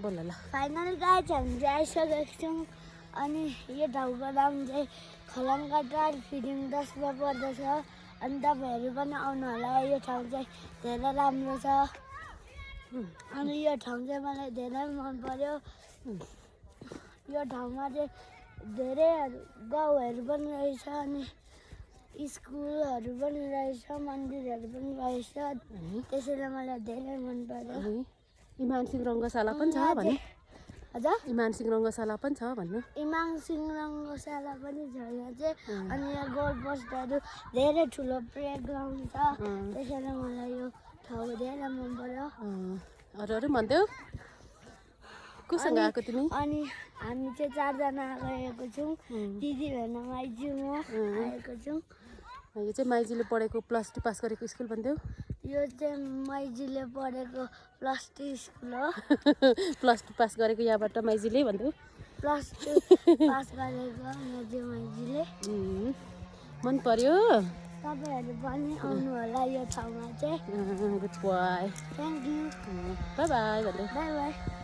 बोल ल final guys हामी चाहिँ आइसकेको छौँ अनि यो ठाउँको नाम चाहिँ खलङ्गा टार फिडिङ 10मा पर्दछ अनि तपाईँहरू पनि आउनु होला यो ठाउँ चाहिँ धेरै राम्रो छ अनि यो ठाउँ चाहिँ मलाई धेरै मन पर्यो यो ठाउँमा चाहिँ धेरै गाउँहरू पनि रहेछ अनि स्कुलहरू पनि रहेछ मन्दिरहरू पनि रहेछ त्यसैले मलाई धेरै मन पर्यो इमानसिंह रङ्गशाला पनि छ भन्नु हजुर इमानसिंह रङ्गशाला पनि छ भन्नु इमानसिंह रङ्गशाला पनि छ यहाँ चाहिँ अनि यहाँ गोल पोस्टहरू धेरै ठुलो प्लेग्राउन्ड छ त्यसैले मलाई यो ठाउँ धेरै मन पर्यो अरू अरू भन्थ्यौ कोसँग आएको तिमी अनि हामी चाहिँ 4 जना गएको छौँ दिदी भेना माइजू म आएको छौँ यो चाहिँ माइजीले पढेको +2 पास गरेको स्कुल भन्थ्यौ यो चाहिँ माइजूले पढेको +2 स्कुल हो +2 पास गरेको यहाँबाट माइजीले भन्थ्यौ +2 पास गरेको मेरो माइजूले मन पर्यो तपाईँहरू पनि आउनु होला यो ठाउँमा चाहिँ good boy thank you by by भन्दै बाई बाई